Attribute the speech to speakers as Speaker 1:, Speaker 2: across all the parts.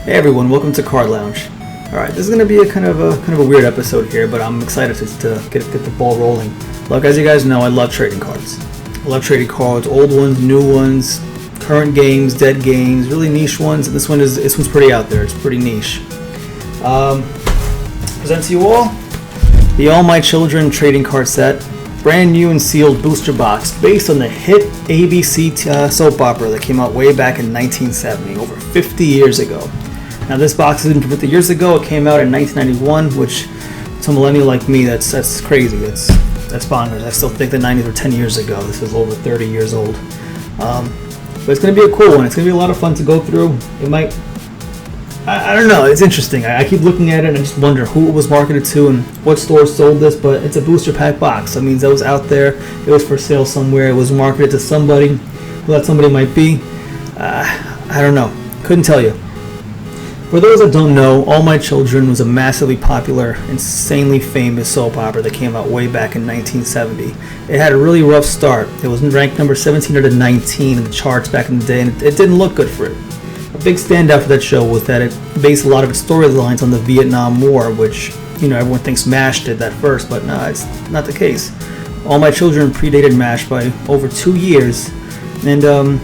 Speaker 1: Hey everyone, welcome to Card Lounge. Alright, this is going to be a kind of a weird episode here, but I'm excited to get the ball rolling. Look, as you guys know, I love trading cards. I love trading cards, old ones, new ones, current games, dead games, really niche ones, and this one's pretty out there. It's pretty niche. Present to you all the All My Children trading card set, brand new and sealed booster box based on the hit ABC soap opera that came out way back in 1970, over 50 years ago. Now this box isn't 50 years ago. It came out in 1991, which to a millennial like me, that's crazy. That's bonkers. I still think the 90s were 10 years ago. This is over 30 years old. But it's going to be a cool one. It's going to be a lot of fun to go through. It might, I don't know. It's interesting. I keep looking at it and I just wonder who it was marketed to and what stores sold this. But it's a booster pack box. That means that was out there. It was for sale somewhere. It was marketed to somebody. Who that somebody might be, I don't know. Couldn't tell you. For those that don't know, All My Children was a massively popular, insanely famous soap opera that came out way back in 1970. It had a really rough start. It was ranked number 17 out of 19 in the charts back in the day, and it didn't look good for it. A big standout for that show was that it based a lot of its storylines on the Vietnam War, which, you know, everyone thinks MASH did that first, but no, it's not the case. All My Children predated MASH by over 2 years, and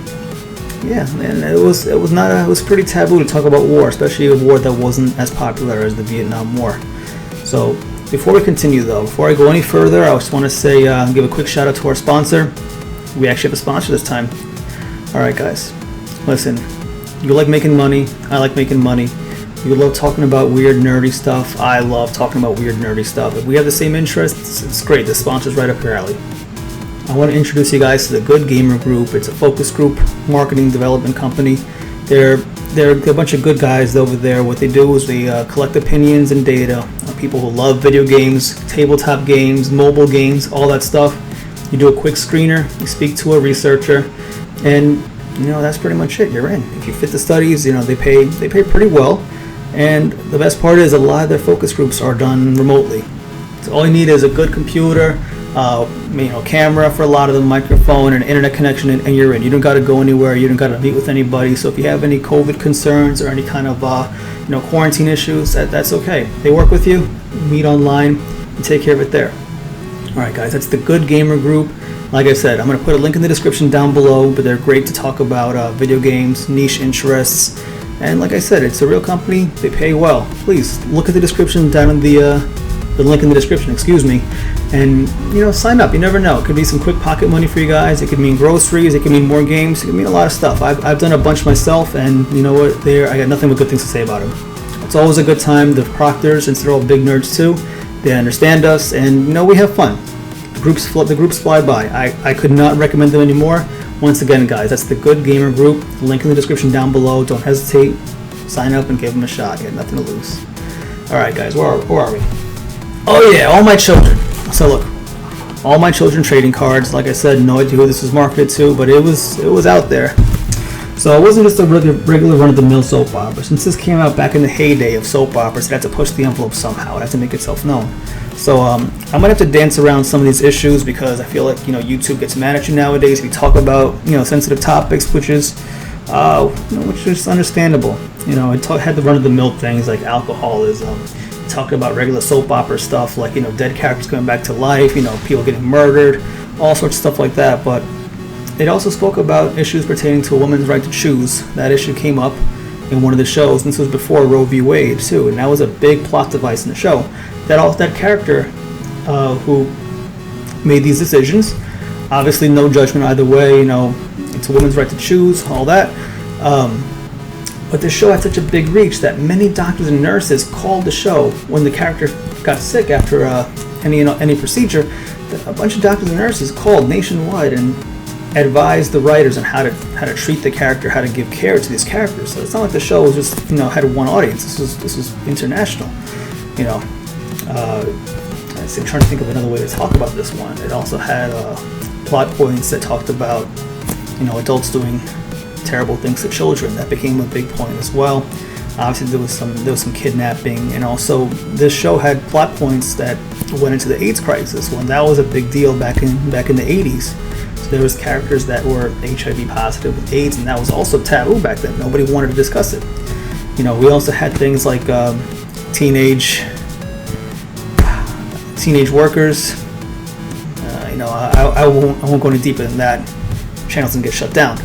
Speaker 1: yeah, and it was pretty taboo to talk about war, especially a war that wasn't as popular as the Vietnam War. So before we continue though, before I go any further, I just want to say, give a quick shout out to our sponsor. We actually have a sponsor this time. Alright guys, listen, you like making money, I like making money. You love talking about weird nerdy stuff, I love talking about weird nerdy stuff. If we have the same interests, it's great. The sponsor's right up your alley. I want to introduce you guys to the Good Gamer Group. It's a focus group marketing development company. They're a bunch of good guys over there. What they do is they collect opinions and data on people who love video games, tabletop games, mobile games, all that stuff. You do a quick screener, you speak to a researcher, and you know that's pretty much it. You're in. If you fit the studies, you know they pay pretty well. And the best part is a lot of their focus groups are done remotely. So all you need is a good computer, camera for a lot of them, microphone, and internet connection, and you're in. You don't got to go anywhere. You don't got to meet with anybody. So if you have any COVID concerns or any kind of quarantine issues, that's okay. They work with you, meet online, and take care of it there. All right, guys, that's the Good Gamer Group. Like I said, I'm going to put a link in the description down below, but they're great to talk about video games, niche interests, and like I said, it's a real company. They pay well. Please look at the description down in the link in the description, and sign up. You never know. It could be some quick pocket money for you guys. It could mean groceries. It could mean more games. It could mean a lot of stuff. I've done a bunch myself, and you know what? I got nothing but good things to say about them. It's always a good time. The proctors, since they're all big nerds too, they understand us, and we have fun. The groups fly by. I could not recommend them anymore. Once again, guys, that's the Good Gamer Group. Link in the description down below. Don't hesitate. Sign up and give them a shot. You got nothing to lose. All right, guys, where are we? Oh yeah, All My Children. So look, All My Children trading cards. Like I said, no idea who this was marketed to, but it was out there. So it wasn't just a regular run-of-the-mill soap opera. Since this came out back in the heyday of soap operas, it had to push the envelope somehow. It had to make itself known. So I might have to dance around some of these issues because I feel like YouTube gets mad at you nowadays if you talk about sensitive topics, which is understandable. It had the run-of-the-mill things like alcoholism. Talking about regular soap opera stuff like dead characters coming back to life, people getting murdered, all sorts of stuff like that. But it also spoke about issues pertaining to a woman's right to choose. That issue came up in one of the shows, and this was before Roe v. Wade too, and that was a big plot device in the show. That character who made these decisions, obviously no judgment either way. It's a woman's right to choose, all that. But the show had such a big reach that many doctors and nurses called the show when the character got sick after any procedure. A bunch of doctors and nurses called nationwide and advised the writers on how to treat the character, how to give care to these characters. So it's not like the show was just had one audience. This was international. I'm trying to think of another way to talk about this one. It also had plot points that talked about adults doing terrible things to children. That became a big point as well. Obviously there was some kidnapping, and also this show had plot points that went into the AIDS crisis when that was a big deal back in the 80s. So there was characters that were HIV positive with AIDS, and that was also taboo back then. Nobody wanted to discuss it. You know, we also had things like teenage workers. You know, I won't go any deeper than that. Channels didn't get shut down.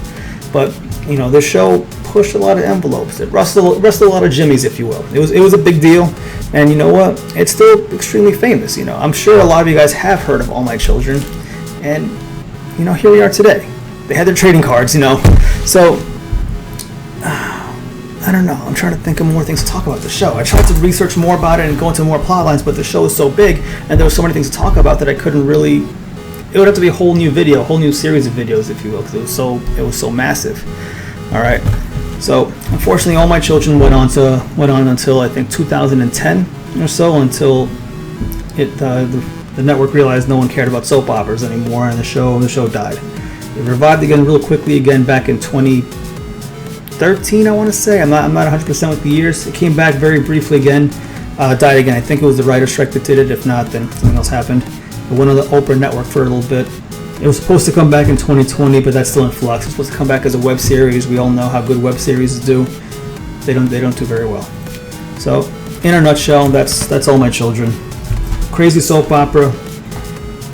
Speaker 1: But you know, this show pushed a lot of envelopes. It rustled a lot of jimmies, if you will. It was a big deal, and you know what? It's still extremely famous. You know, I'm sure a lot of you guys have heard of All My Children, and you know, here we are today. They had their trading cards, you know. So I don't know. I'm trying to think of more things to talk about the show. I tried to research more about it and go into more plot lines, but the show is so big, and there were so many things to talk about that I couldn't really. It would have to be a whole new video, a whole new series of videos, if you will, because it was so massive. All right. So unfortunately, All My Children went on until I think 2010 or so, until the network realized no one cared about soap operas anymore, and the show died. It revived again real quickly again back in 2013, I want to say. I'm not 100% with the years. It came back very briefly again, died again. I think it was the writer's strike that did it. If not, then something else happened. It went on the Oprah network for a little bit. It was supposed to come back in 2020, but that's still in flux. It's supposed to come back as a web series. We all know how good web series do. They don't do very well. So, in a nutshell, that's All My Children. Crazy soap opera,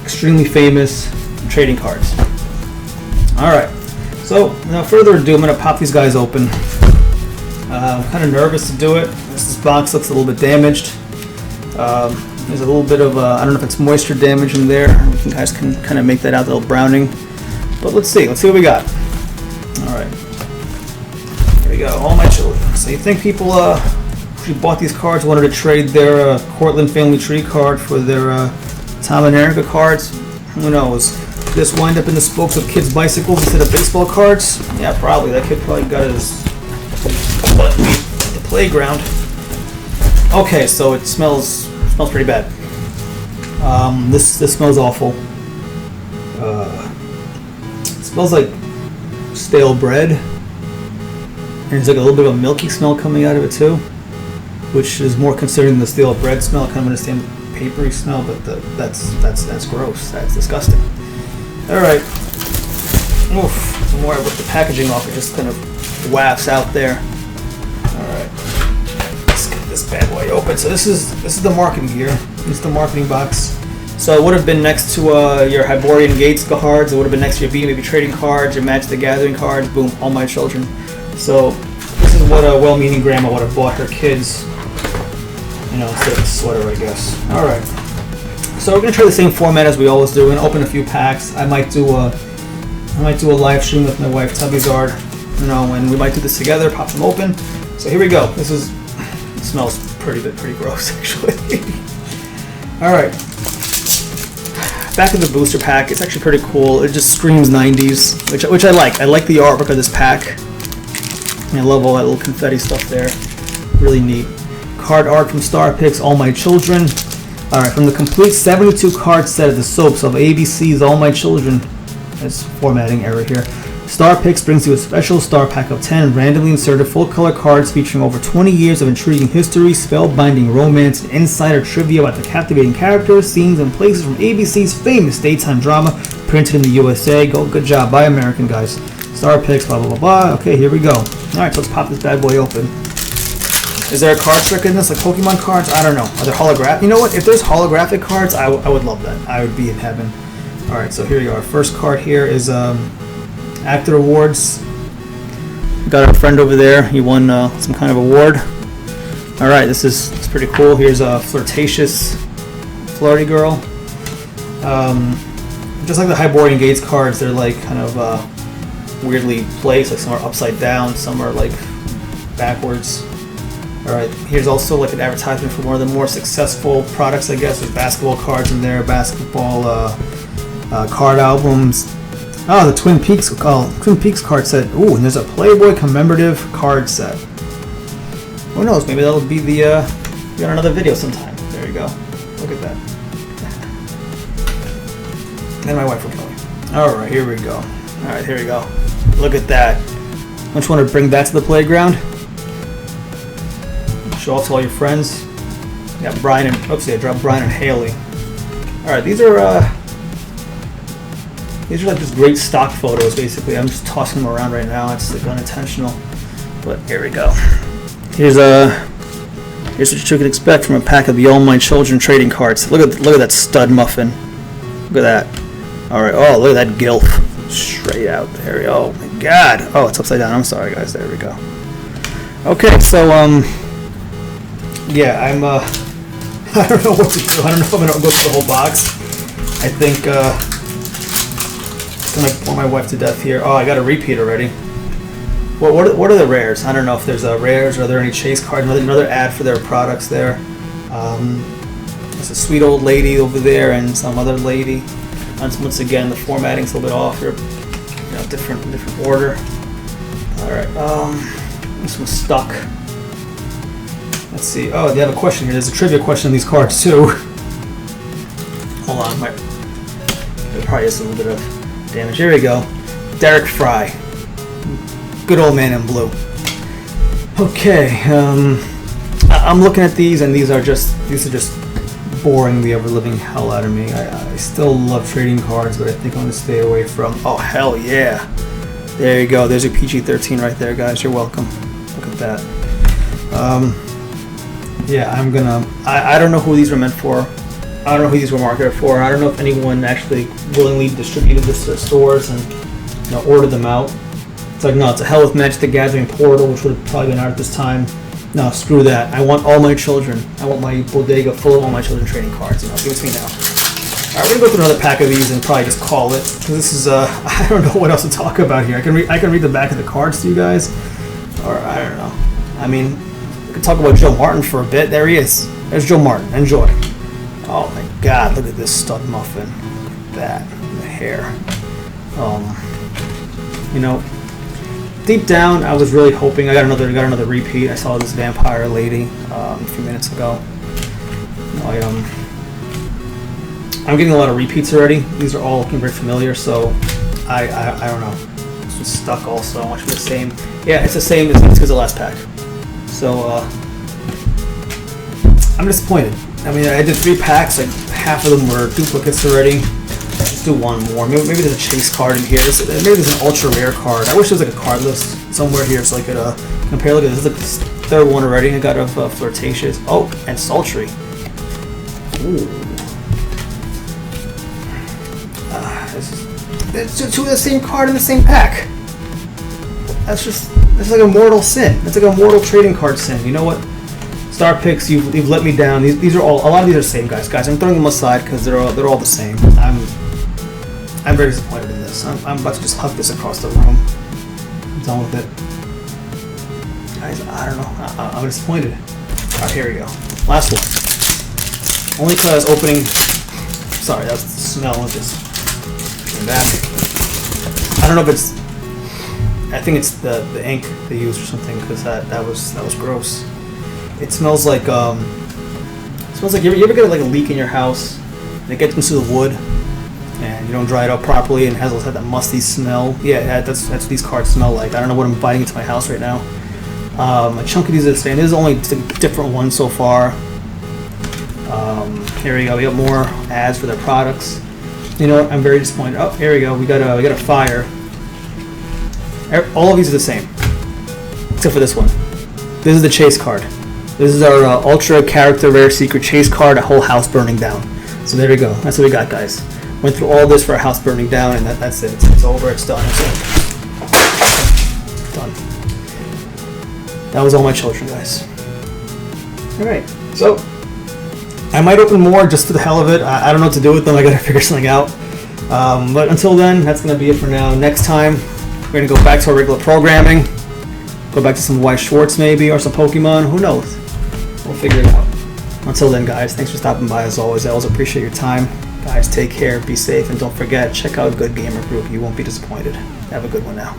Speaker 1: extremely famous, trading cards. All right. So, without further ado, I'm going to pop these guys open. I'm kind of nervous to do it. This box looks a little bit damaged. There's a little bit of, I don't know if it's moisture damage in there. You guys can kind of make that out, a little browning. But let's see what we got. All right. Here we go, All My Children. So you think people who bought these cards wanted to trade their Cortland Family Tree card for their Tom and Erica cards? Who knows? Did this wind up in the spokes of kids' bicycles instead of baseball cards? Yeah, probably. That kid probably got his butt beat at the playground. Okay, so it smells pretty bad. This smells awful. It smells like stale bread, and there's like a little bit of a milky smell coming out of it too, which is more concerning than the stale bread smell. I kind of understand the papery smell, but that's gross. That's disgusting. All right. Oof. The more I rip the packaging off, it just kind of wafts out there. All right. This bad boy open. So this is the marketing gear. This is the marketing box. So it would have been next to your Hyborian Gates cards. It would have been next to your BMB trading cards, your Magic the Gathering cards. Boom, All My Children. So this is what a well-meaning grandma would have bought her kids. You know, instead of a sweater, I guess. All right. So we're gonna try the same format as we always do. We're gonna open a few packs. I might do a live stream with my wife Tubbyzard. You know, and we might do this together. Pop them open. So here we go. It smells pretty gross, actually. All right. Back of the booster pack. It's actually pretty cool. It just screams 90s, which I like. I like the artwork of this pack. I love all that little confetti stuff there. Really neat. Card art from StarPics, All My Children. All right, from the complete 72 card set of the soaps of ABC's All My Children. That's formatting error here. StarPics brings you a special star pack of 10 randomly inserted full-color cards featuring over 20 years of intriguing history, spellbinding romance, and insider trivia about the captivating characters, scenes, and places from ABC's famous daytime drama, printed in the USA. Good job, buy American, guys. StarPics, blah, blah, blah, blah. Okay, here we go. All right, so let's pop this bad boy open. Is there a card trick in this, like Pokemon cards? I don't know. Are there holographic? You know what? If there's holographic cards, I would love that. I would be in heaven. All right, so here you are. First card here is Actor Awards. Got our friend over there. He won some kind of award. All right, this is pretty cool. Here's a flirtatious, flirty girl. Just like the Hyborian Gates cards, they're like kind of weirdly placed. Like some are upside down, some are like backwards. All right, here's also like an advertisement for one of the more successful products, I guess. There's basketball cards in there, basketball card albums. Oh, the Twin Peaks card set. Ooh, and there's a Playboy commemorative card set. Who knows? Maybe that'll be we got another video sometime. There you go. Look at that. And my wife will kill me. All right, here we go. All right, here we go. Look at that. Don't you want to bring that to the playground? Show off to all your friends. You got Brian and I dropped Brian and Haley. All right, these are like just great stock photos. Basically, I'm just tossing them around right now. It's like unintentional, but here we go. Here's what you could expect from a pack of the All My Children trading cards. Look at that stud muffin. Look at that. All right. Oh, look at that gilf. Straight out there. Oh my God. Oh, it's upside down. I'm sorry, guys. There we go. Okay, so yeah, I'm I don't know what to do. I don't know if I'm gonna go through the whole box. I think it's gonna bore my wife to death here. Oh, I got a repeat already. What are the rares? I don't know if there's rares or are there any chase cards. Another ad for their products there. There's a sweet old lady over there and some other lady. Once again, the formatting's a little bit off here. You know, different order. All right. This one's stuck. Let's see. Oh, they have a question here. There's a trivia question on these cards too. Hold on. There probably is a little bit of damage. Here we go. Derek Fry. Good old man in blue. Okay. I'm looking at these, and these are just boring the ever-living hell out of me. I still love trading cards, but I think I'm going to stay away from... Oh, hell yeah. There you go. There's your PG-13 right there, guys. You're welcome. Look at that. Yeah, I'm going to... I don't know who these were meant for. I don't know who these were marketed for. I don't know if anyone actually willingly distributed this to stores and ordered them out. It's like, no, it's a hell with Magic the Gathering Portal, which would have probably been out at this time. No, screw that. I want All My Children. I want my bodega full of All My Children trading cards. Give it to me now. Alright, we're going to go through another pack of these and probably just call it. Because this is, I don't know what else to talk about here. I can read the back of the cards to you guys. Or, I don't know. I mean, we could talk about Joe Martin for a bit. There he is. There's Joe Martin. Enjoy. Oh my God, look at this stud muffin. Look at that. The hair. Deep down, I was really hoping. I got another repeat. I saw this vampire lady a few minutes ago. I'm getting a lot of repeats already. These are all looking very familiar, so I don't know. This one's stuck also. Much the same. Yeah, it's the same as the last pack. So I'm disappointed. I mean, I did 3 packs. Like half of them were duplicates already. Let's do one more. Maybe there's a chase card in here. Maybe there's an ultra rare card. I wish there was like a card list somewhere here so I could compare. Look at this. This is the 3rd one already. I got a flirtatious. Oh, and sultry. Ooh. It's 2 of the same card in the same pack. That's like a mortal sin. That's like a mortal trading card sin. You know what? StarPics, you've let me down. These are all. A lot of these are the same, guys. I'm throwing them aside because they're all the same. I'm very disappointed in this. I'm about to just huck this across the room. I'm done with it. Guys, I don't know. I'm disappointed. Alright, here we go. Last one. Only because opening... Sorry, that's the smell of this. Back. I don't know if it's... I think it's the ink they used or something, because that was gross. It smells like... you ever get like a leak in your house, and it gets into the wood, and you don't dry it up properly, and it has that musty smell. Yeah, that's what these cards smell like. I don't know what I'm inviting into my house right now. A chunk of these are the same. This is only a different one so far. Here we go. We got more ads for their products. You know what? I'm very disappointed. Oh, here we go. We got a fire. All of these are the same, except for this one. This is the chase card. This is our ultra character rare secret chase card. A whole house burning down. So there we go. That's what we got, guys. Went through all this for a house burning down, and that's it. It's over. It's done. It's done. That was All My Children, guys. All right. So I might open more just for the hell of it. I don't know what to do with them. I gotta figure something out. But until then, that's gonna be it for now. Next time, we're gonna go back to our regular programming. Go back to some White Schwartz maybe, or some Pokemon. Who knows? We'll figure it out. Until then, guys, thanks for stopping by as always. I always appreciate your time. Guys, take care, be safe, and don't forget, check out Good Gamer Group. You won't be disappointed. Have a good one now.